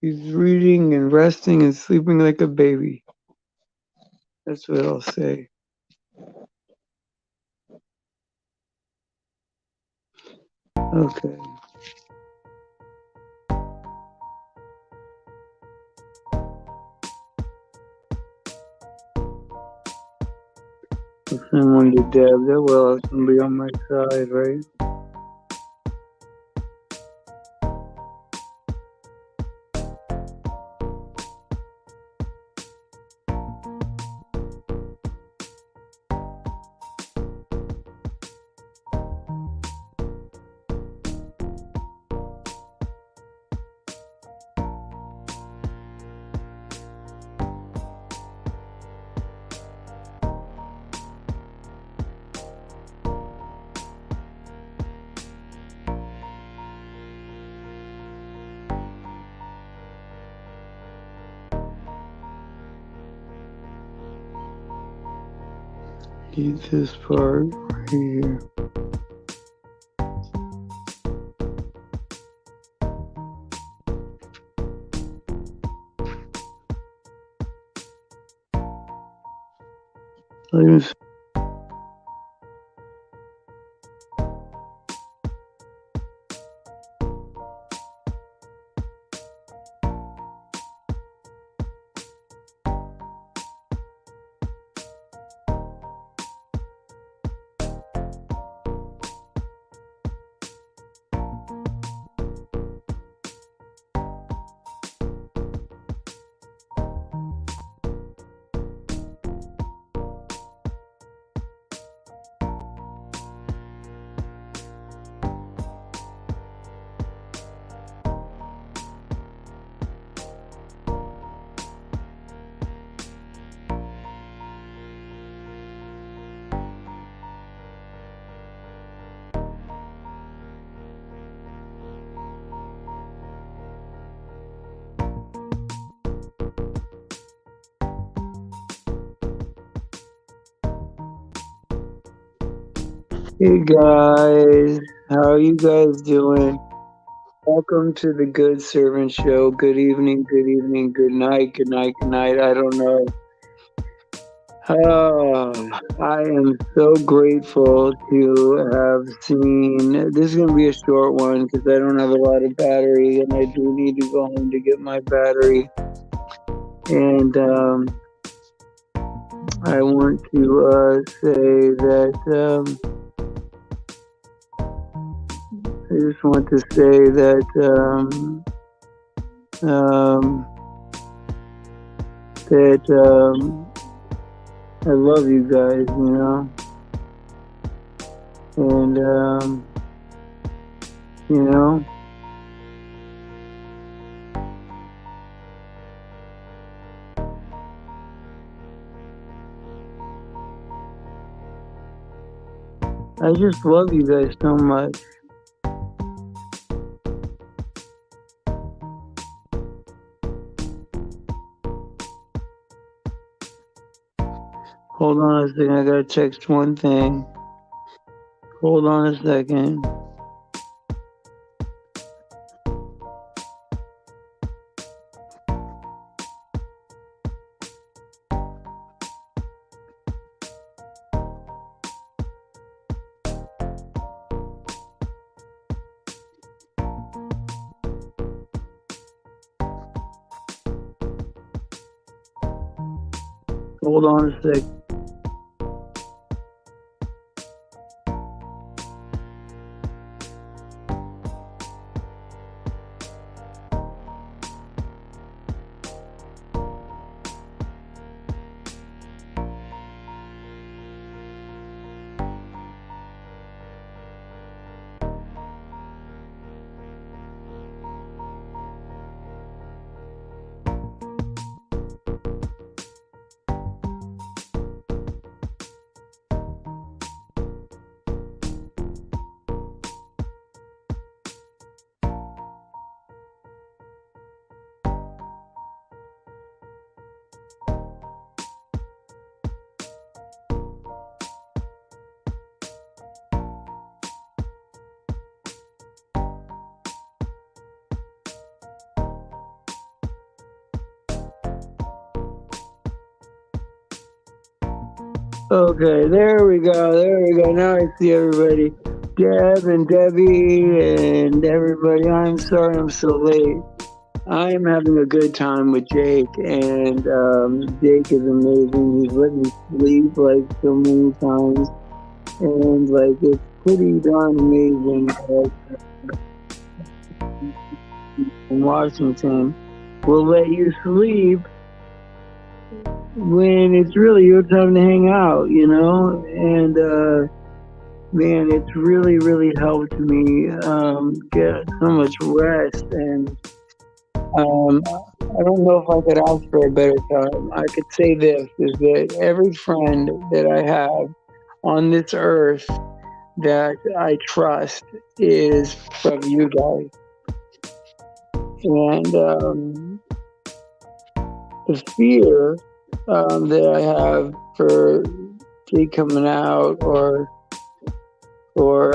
He's reading and resting and sleeping like a baby. That's what I'll say. Okay. If someone to dab that, well, I'll have somebody on my side, right? Need this part right here. Let Hey guys, how are you guys doing? Welcome to the Good Servant Show. Good evening, good night, good night, good night. I don't know. I am so grateful to have seen. This is going to be a short one because I don't have a lot of battery and I do need to go home to get my battery. And I want to say that I just want to say that I love you guys, and you know, I just love you guys so much. Hold on a second, I gotta text one thing. Hold on a second. Hold on a sec. Okay, there we go. There we go. Now I see everybody. Deb and Debbie and everybody. I'm sorry I'm so late. I'm having a good time with Jake, and Jake is amazing. He's let me sleep like so many times, and like it's pretty darn amazing that in Washington will let you sleep when it's really your time to hang out, you know? And man, it's really, really helped me get so much rest. And I don't know if I could ask for a better time. I could say this is that every friend that I have on this earth that I trust is from you guys. And the fear that I have for Jake coming out or or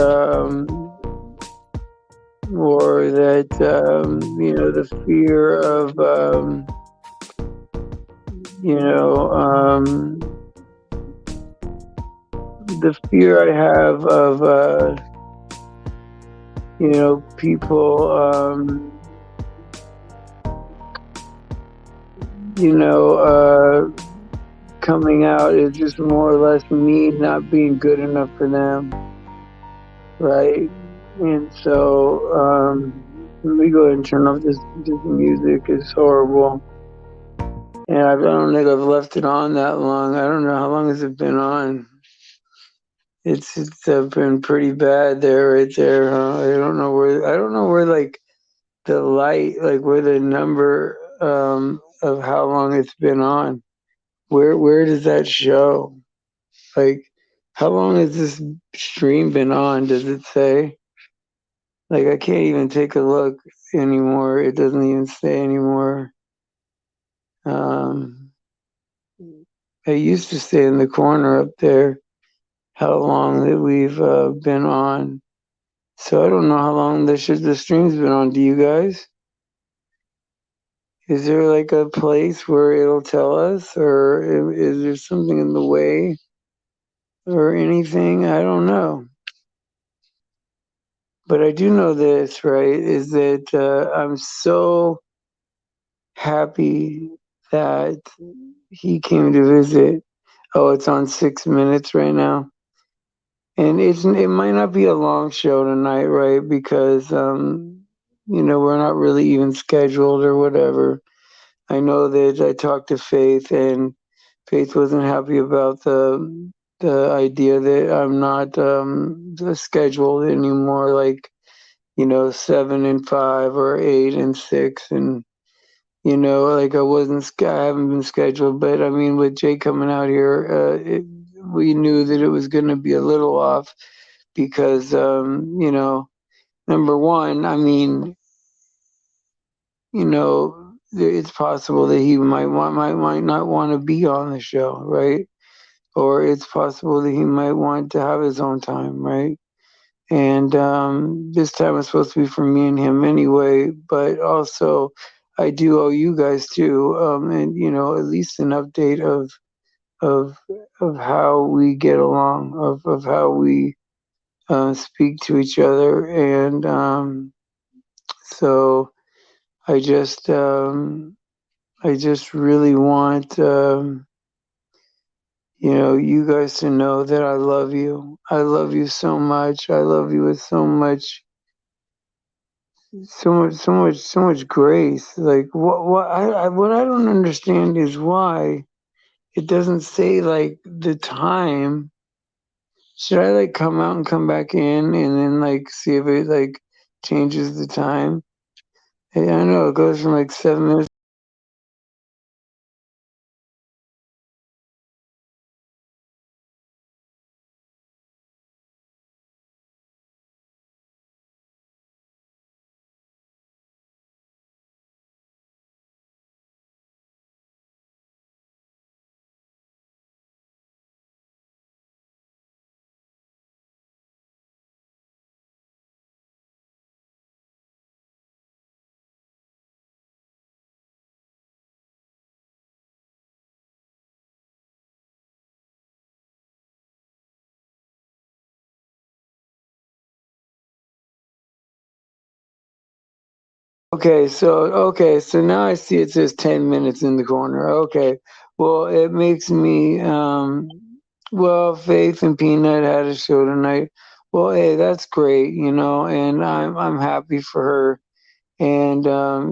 that you know the fear of you know the fear I have of you know people you know coming out is just more or less me not being good enough for them, right? And so let me go ahead and turn off this music. It's horrible. And I don't think I've left it on that long. I don't know how long has it been on. It's been pretty bad there, right there. Huh? I don't know where like the light, like where the number of how long it's been on. Where does that show? Like how long has this stream been on? Does it say? Like I can't even take a look anymore. It doesn't even say anymore. Um, I used to stay in the corner up there how long that we've been on. So I don't know how long the stream's been on. Do you guys? Is there like a place where it'll tell us, or is there something in the way or anything? I don't know. But I do know this, right? Is that I'm so happy that he came to visit. Oh, it's on 6 minutes right now. And it might not be a long show tonight, right? Because you know, we're not really even scheduled or whatever. I know that I talked to Faith, and Faith wasn't happy about the idea that I'm not scheduled anymore, like you know, 7 and 5 or 8 and 6, and you know, like I haven't been scheduled, but I mean, with Jay coming out here, we knew that it was going to be a little off because, you know, number one, I mean, you know, it's possible that he might not want to be on the show, right? Or it's possible that he might want to have his own time, right? And this time was supposed to be for me and him anyway, but also I do owe you guys too, and you know, at least an update of of how we get along, of how we speak to each other, and so I just I just really want you know you guys to know that I love you. I love you so much. I love you with so much grace. Like what I don't understand is why it doesn't say like the time. Should I like come out and come back in and then like see if it like changes the time? Hey, I know it goes from like 7 minutes. Okay, so now I see it says 10 minutes in the corner. Okay. Well, it makes me well, Faith and Peanut had a show tonight. Well, hey, that's great, and I'm happy for her. And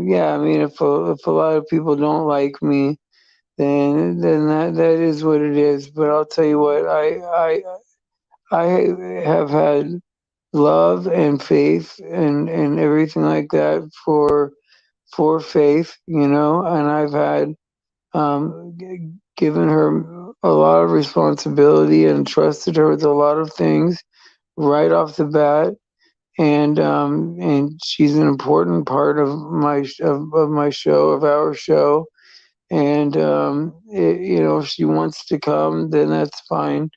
yeah, I mean, if a lot of people don't like me, then that is what it is. But I'll tell you what, I have had love and faith and everything like that for Faith, and I've had given her a lot of responsibility and trusted her with a lot of things right off the bat. And she's an important part of my show, of our show. And if she wants to come, then that's fine.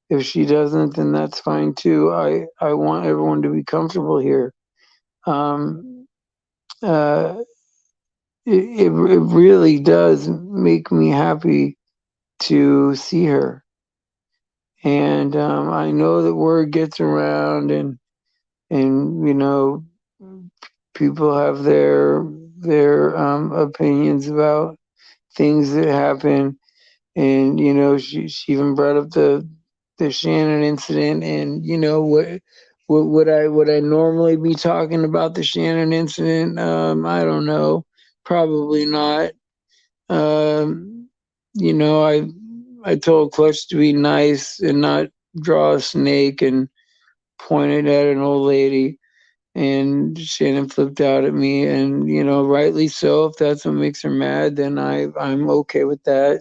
If she doesn't, then that's fine too. I want everyone to be comfortable here. Um, uh, it really does make me happy to see her. And I know that word gets around, and people have their opinions about things that happen. And she even brought up the Shannon incident, and what would I normally be talking about the Shannon incident? I don't know, probably not. Um, I told Clutch to be nice and not draw a snake and pointed at an old lady. And Shannon flipped out at me, and rightly so. If that's what makes her mad, then I'm okay with that.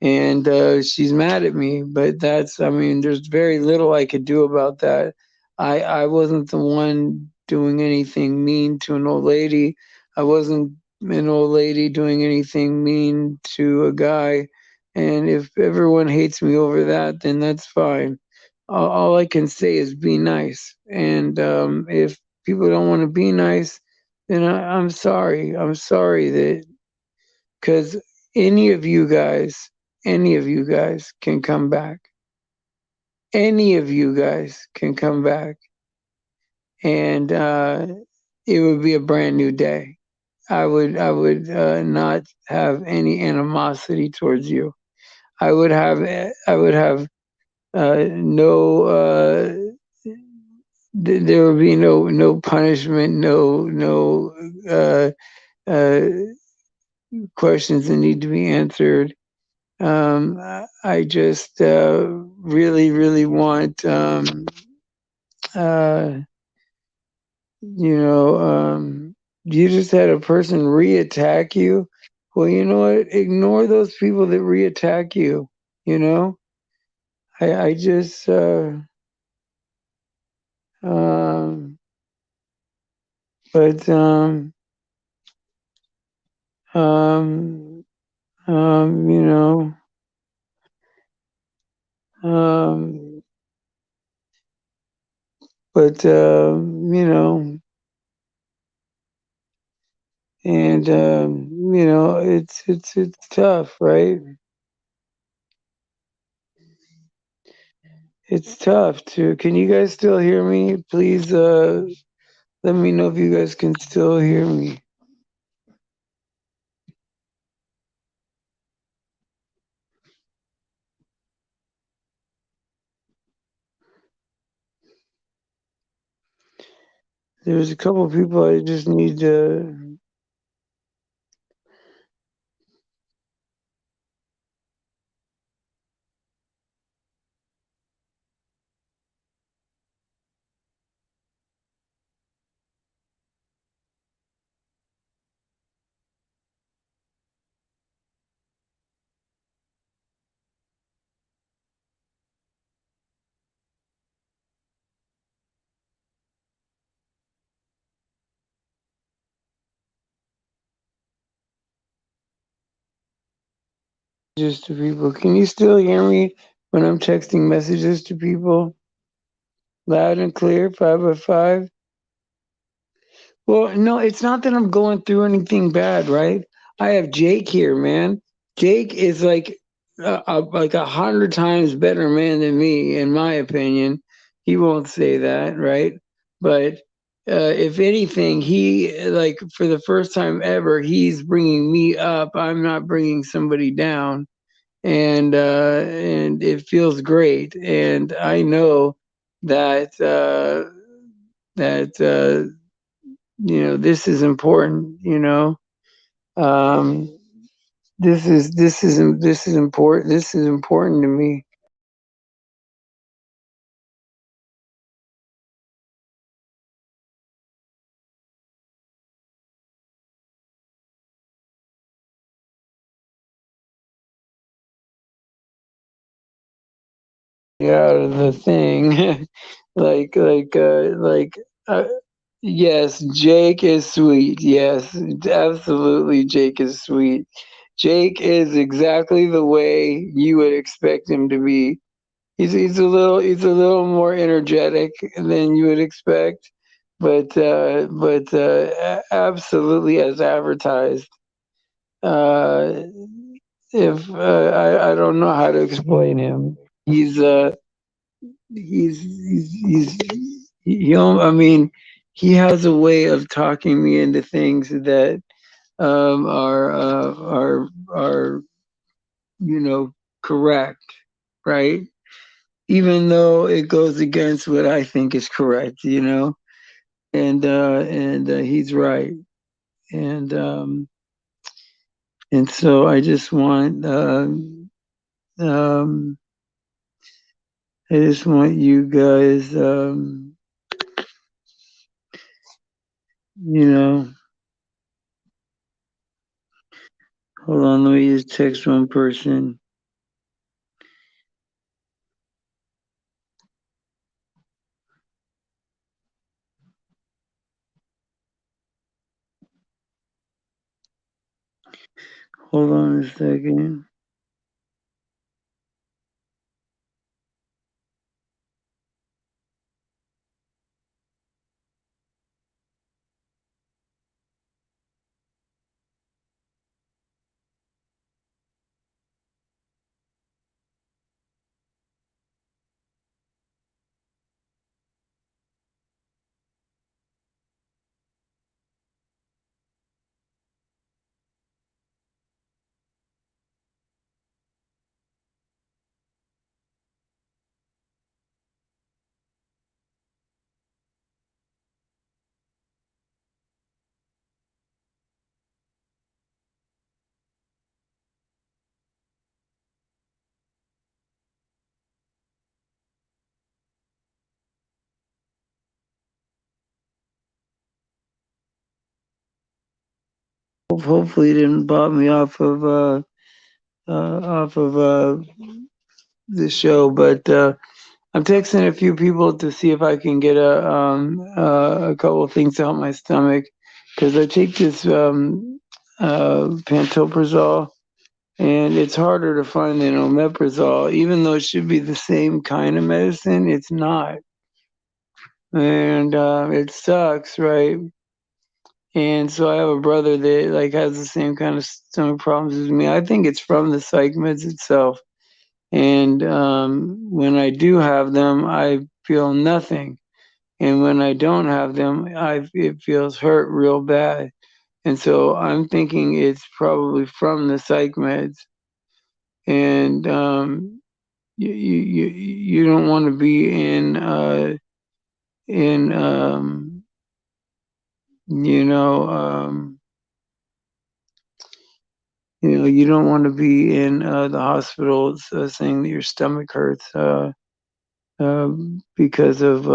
And she's mad at me, but I mean, there's very little I could do about that. I wasn't the one doing anything mean to an old lady. I wasn't an old lady doing anything mean to a guy. And if everyone hates me over that, then that's fine. All I can say is be nice. And if people don't want to be nice, then I'm sorry. I'm sorry that, because any of you guys, any of you guys can come back. Any of you guys can come back, and it would be a brand new day. I would not have any animosity towards you. I would have no. There would be no punishment, no uh, questions that need to be answered. I just really, really want, uh, you know, you just had a person re-attack you. Well, you know what? Ignore those people that re-attack you. You know, I just, um, but, um, you know, um, but, and it's tough, right? It's tough to. Can you guys still hear me? Please let me know if you guys can still hear me. There's a couple of people I just need to. Just to people. Can you still hear me when I'm texting messages to people? Loud and clear, 5 by 5. Well, no, it's not that I'm going through anything bad, right? I have Jake here, man. Jake is like 100 times better man than me, in my opinion. He won't say that, right? But if anything, he, like, for the first time ever, he's bringing me up. I'm not bringing somebody down, and it feels great. And I know that that this is important. Um, this is important. This is important to me. Out of the thing. like uh, yes, Jake is sweet. Yes, absolutely, Jake is sweet. Jake is exactly the way you would expect him to be. He's a little more energetic than you would expect, but absolutely as advertised. uh if I don't know how to explain him. He's he's he's, he's he, I mean, he has a way of talking me into things that are correct, right? Even though it goes against what I think is correct, and he's right. And um and so um I just want you guys, you know hold on, let me just text one person. Hold on a second. Hopefully, it didn't bop me off of the show, but I'm texting a few people to see if I can get a couple of things to help my stomach, because I take this pantoprazole, and it's harder to find than omeprazole, even though it should be the same kind of medicine. It's not, and it sucks, right? And so I have a brother that, like, has the same kind of stomach problems as me. I think it's from the psych meds itself. And when I do have them, I feel nothing. And when I don't have them, it feels hurt real bad. And so I'm thinking it's probably from the psych meds. And you don't want to be in you know you don't want to be in the hospital saying that your stomach hurts, uh, because of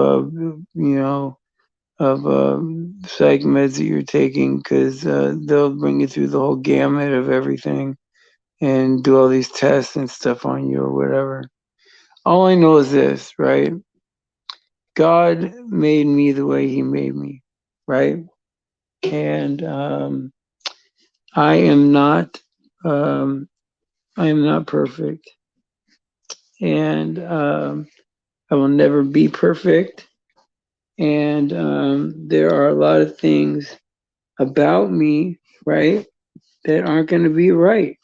psych meds that you're taking, because they'll bring you through the whole gamut of everything and do all these tests and stuff on you or whatever. All I know is this, right? God made me the way He made me, right? And I am not, um, I am not perfect, and I will never be perfect. And there are a lot of things about me, right, that aren't going to be right.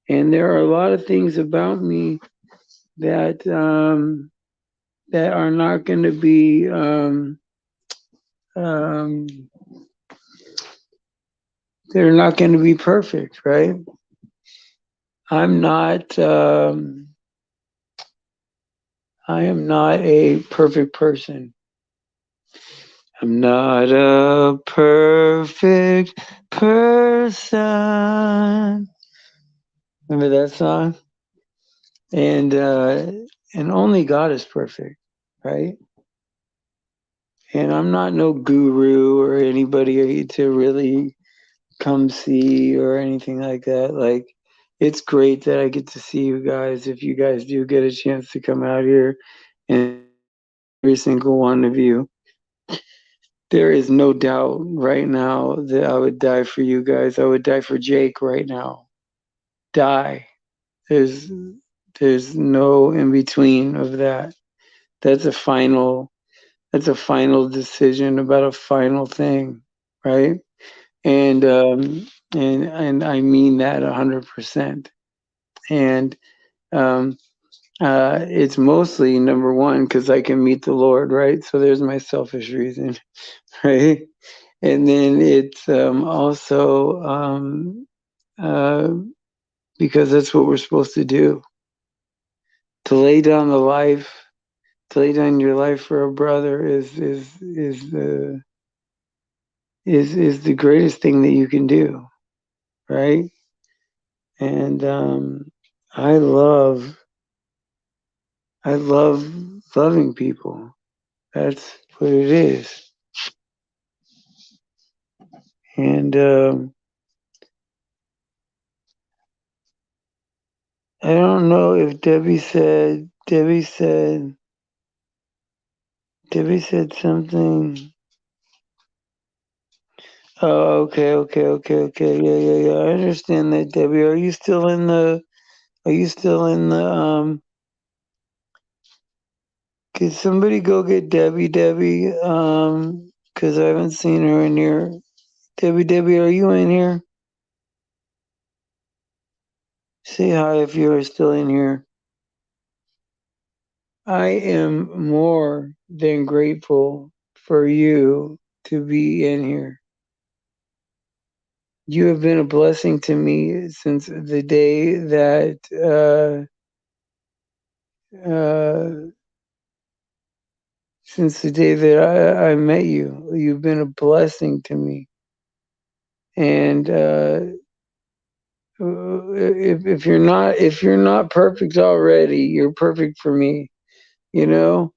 And there are a lot of things about me that that are not going to be um, they're not going to be perfect, right? I'm not. I am not a perfect person. I'm not a perfect person. Remember that song? And only God is perfect, right? And I'm not no guru or anybody to really come see or anything like that. Like, it's great that I get to see you guys. If you guys do get a chance to come out here, and every single one of you, there is no doubt right now that I would die for you guys. I would die for Jake right now. Die. There's there's no in between of that. That's a final that's a final decision about a final thing, right? And I mean that 100%. And it's mostly number one because I can meet the Lord, right? So there's my selfish reason, right? And then it's also uh, because that's what we're supposed to do. To lay down the life, to lay down your life for a brother is the greatest thing that you can do, right? And I love I love loving people. That's what it is. And I don't know if Debbie said something. Oh, okay. Yeah. I understand that, Debbie. Are you still in the could somebody go get Debbie? Cause I haven't seen her in here. Debbie, are you in here? Say hi if you are still in here. I am more than grateful for you to be in here. You have been a blessing to me since the day that I met you. You've been a blessing to me, and if you're not perfect already, you're perfect for me. You know.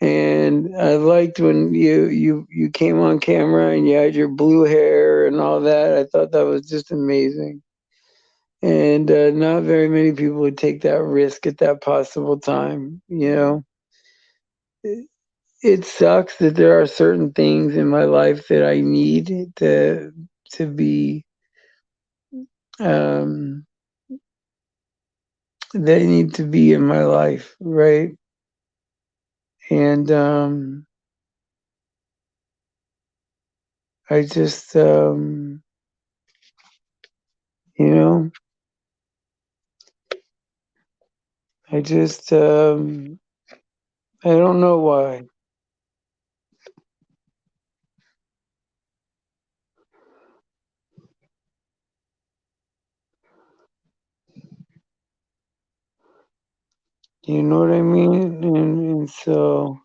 And I liked when you came on camera and you had your blue hair and all that. I thought that was just amazing. And not very many people would take that risk at that possible time. It, it sucks that there are certain things in my life that I need to be um, that need to be in my life, right? And I just you know I just I don't know why. You know what I mean? And so,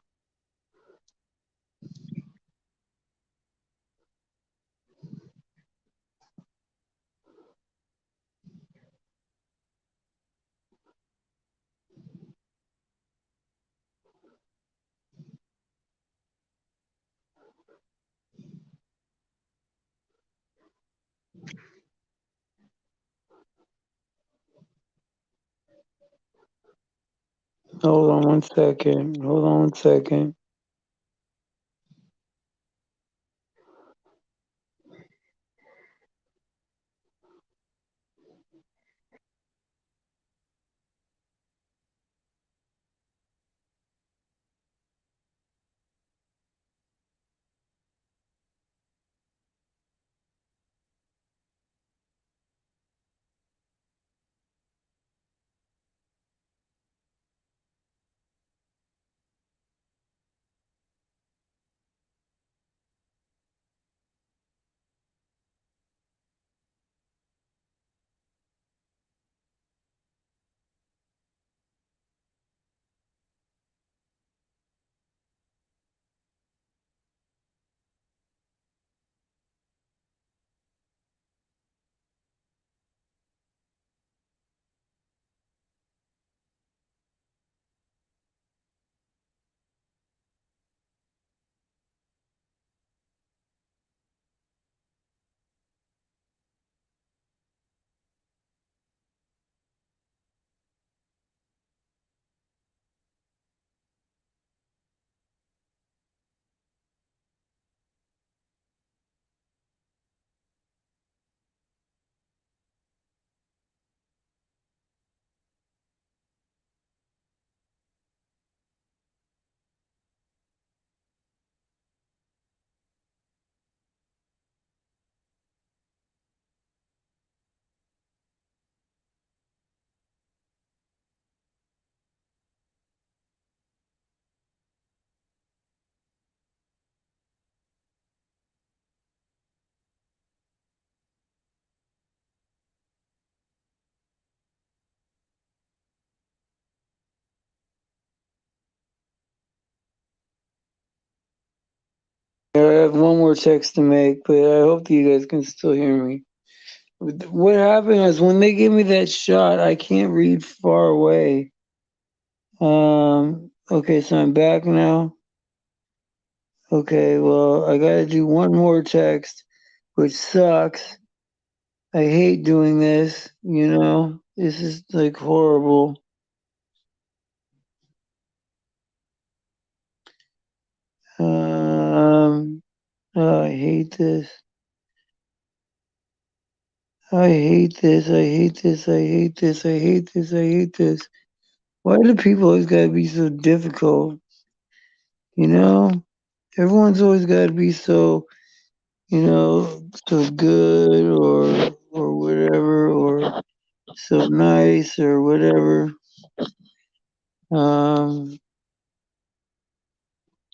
hold on one second. Hold on one second. have one more text to make, but I hope that you guys can still hear me. What happened is when they gave me that shot, I can't read far away. Okay, so I'm back now. Okay, well, I gotta do one more text, which sucks. I hate doing this, you know? This is like horrible. Oh, I hate this. I hate this. I hate this. I hate this. I hate this. I hate this. Why do people always gotta be so difficult? You know? Everyone's always gotta be so, you know, so good or whatever or so nice or whatever. Um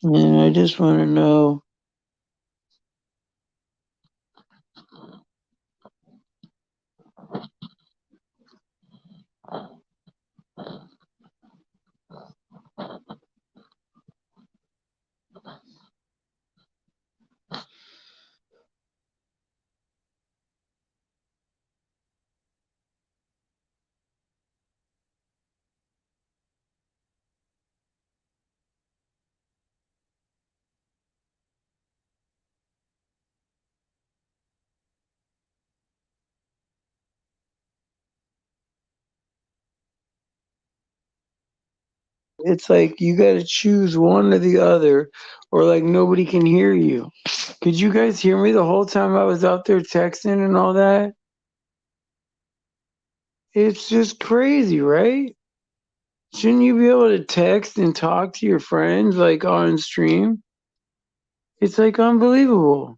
and I just wanna know. It's like you gotta choose one or the other, or like nobody can hear you. Could you guys hear me the whole time I was out there texting and all that? It's just crazy, right? Shouldn't you be able to text and talk to your friends like on stream? It's like unbelievable.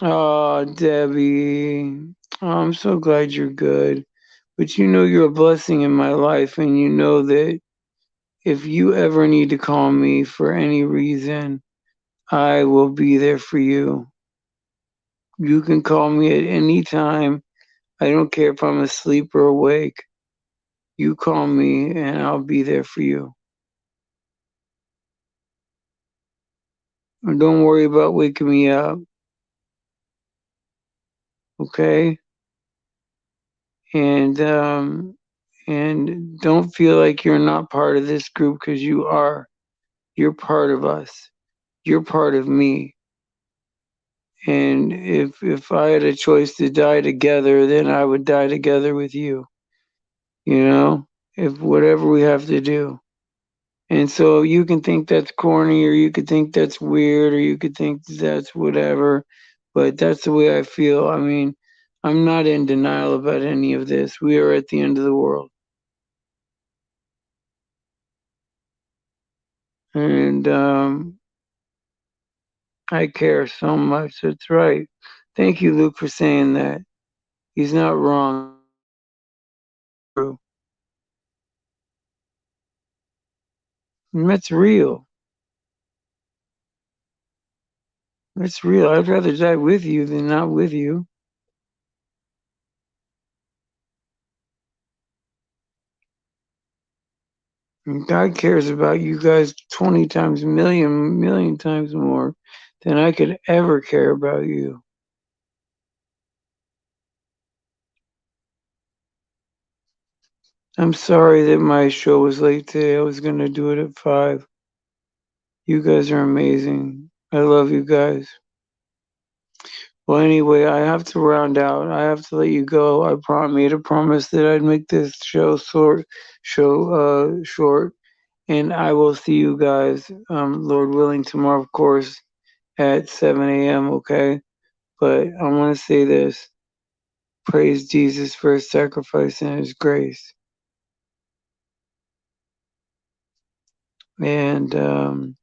Oh, Debbie. Oh, I'm so glad you're good. But you know you're a blessing in my life, and you know that if you ever need to call me for any reason, I will be there for you. You can call me at any time. I don't care if I'm asleep or awake. You call me and I'll be there for you. And don't worry about waking me up, okay? And and don't feel like you're not part of this group because you are. You're part of us. You're part of me. And if I had a choice to die together, then I would die together with you. You know, if whatever we have to do. And so you can think that's corny, or you could think that's weird, or you could think that's whatever, but that's the way I feel. I mean, I'm not in denial about any of this. We are at the end of the world. And I care so much. That's right. Thank you, Luke, for saying that. He's not wrong. And that's real. That's real. I'd rather die with you than not with you. And God cares about you guys 20 times, million times more than I could ever care about you. I'm sorry that my show was late today. I was going to do it at 5. You guys are amazing. I love you guys. Well, anyway, I have to round out. I have to let you go. I made a promise that I'd make this show short, and I will see you guys, Lord willing, tomorrow, of course, at 7 a.m. Okay, but I want to say this: praise Jesus for His sacrifice and His grace, and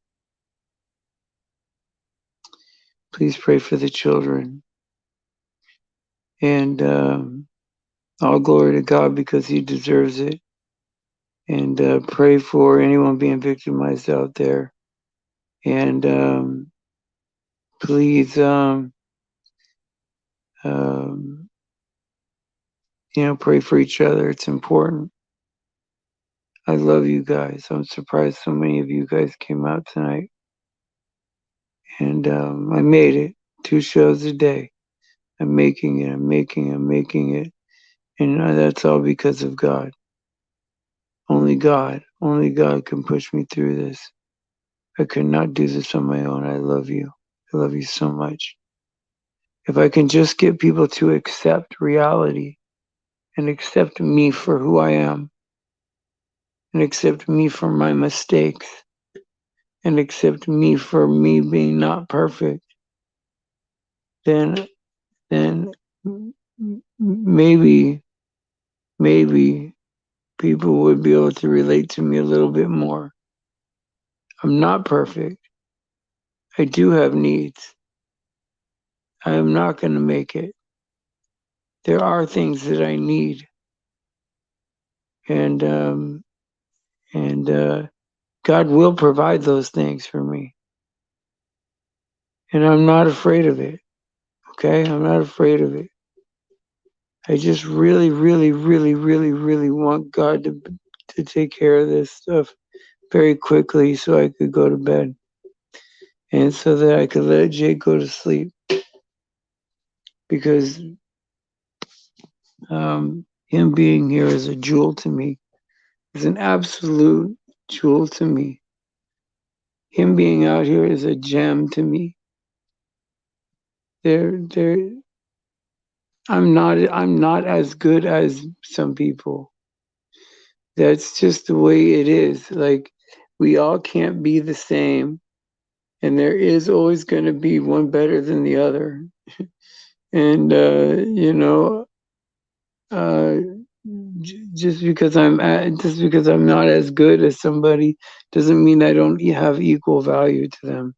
please pray for the children. And all glory to God because He deserves it. And pray for anyone being victimized out there. And please, um, pray for each other. It's important. I love you guys. I'm surprised so many of you guys came out tonight. And I made it 2 shows a day. I'm making it. I'm making it. And that's all because of God. Only God can push me through this. I could not do this on my own. I love you. I love you so much. If I can just get people to accept reality and accept me for who I am and accept me for my mistakes and accept me for me being not perfect, then then maybe people would be able to relate to me a little bit more. I'm not perfect. I do have needs. I am not going to make it. There are things that I need, and God will provide those things for me, and I'm not afraid of it. Okay, I'm not afraid of it. I just really, really, really, really, really want God to take care of this stuff very quickly, so I could go to bed, and so that I could let Jake go to sleep, because him being here is a jewel to me. It's an absolute jewel to me. Him being out here is a gem to me. There, I'm not as good as some people. That's just the way it is. Like, we all can't be the same, and there is always going to be one better than the other. And uh, just because I'm not as good as somebody doesn't mean I don't have equal value to them.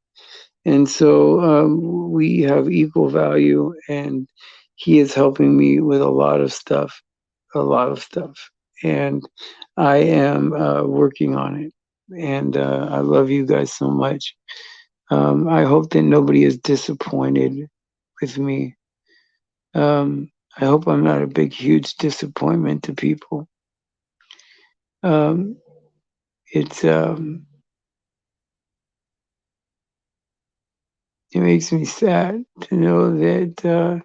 And so we have equal value, and he is helping me with a lot of stuff, and I am working on it. And I love you guys so much. I hope that nobody is disappointed with me. I hope I'm not a big, huge disappointment to people. Um, it's it makes me sad to know that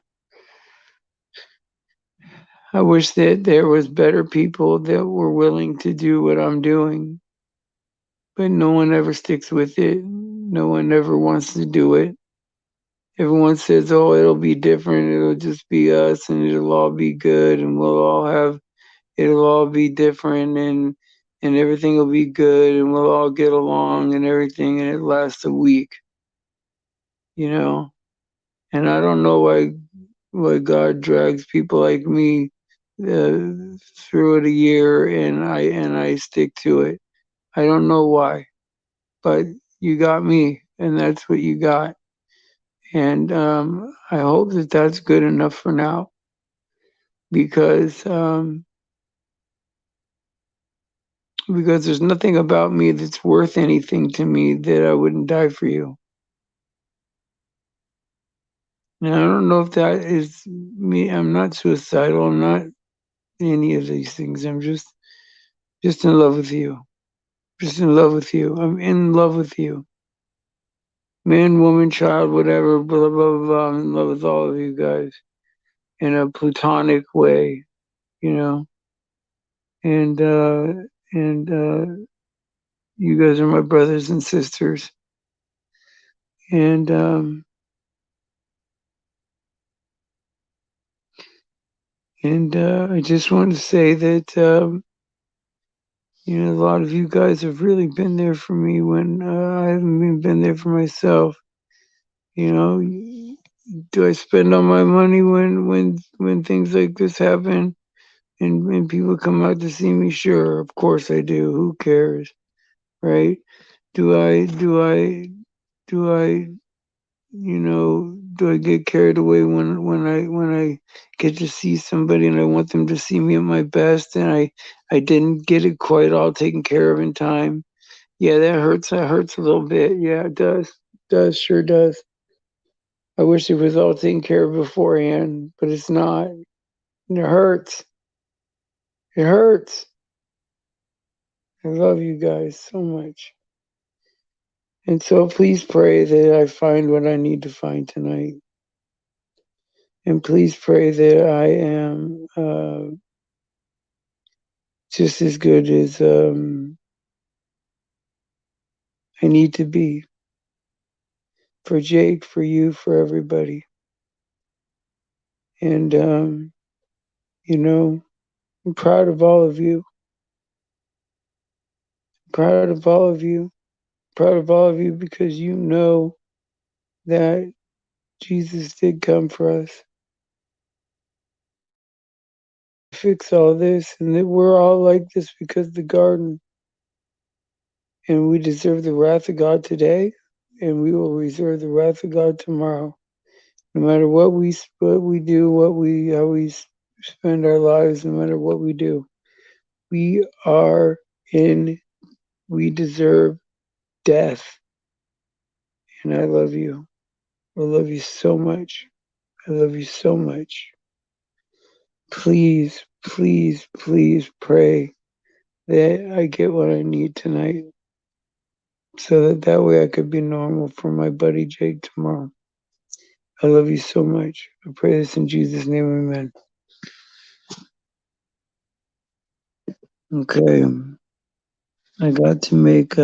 I wish that there was better people that were willing to do what I'm doing, but no one ever sticks with it. No one ever wants to do it. Everyone says, "Oh, it'll be different. It'll just be us, and it'll all be good, and it'll all be different, and everything will be good, and we'll all get along, and everything." And it lasts a week, you know. And I don't know why God drags people like me through it a year, and I stick to it. I don't know why, but you got me, and that's what you got. And I hope that that's good enough for now, because because there's nothing about me that's worth anything to me that I wouldn't die for you. And I don't know if that is me. I'm not suicidal. I'm not any of these things. I'm just in love with you. Just in love with you. I'm in love with you. Man, woman, child, whatever, blah, blah, blah, blah. I'm in love with all of you guys in a platonic way, you know? And, uh, and you guys are my brothers and sisters. And, I just want to say that, a lot of you guys have really been there for me when I haven't been there for myself. You know, do I spend all my money when things like this happen and people come out to see me? Sure, of course I do. Who cares, right? Do I get carried away when I get to see somebody and I want them to see me at my best and I didn't get it quite all taken care of in time? Yeah, that hurts. That hurts a little bit. Yeah, it does. It does, sure does. I wish it was all taken care of beforehand, but it's not. And it hurts. It hurts. I love you guys so much. And so please pray that I find what I need to find tonight. And please pray that I am just as good as I need to be for Jake, for you, for everybody. And, you know, I'm proud of all of you. Proud of all of you. Proud of all of you because you know that Jesus did come for us. Fix all this, and that we're all like this because of the garden. And we deserve the wrath of God today, and we will reserve the wrath of God tomorrow. No matter what we do, how we spend our lives, no matter what we do, we are in. We deserve death. And I love you. I love you so much. I love you so much. Please, please, please pray that I get what I need tonight, so that way I could be normal for my buddy Jake tomorrow. I love you so much. I pray this in Jesus' name, amen. Okay. I got to make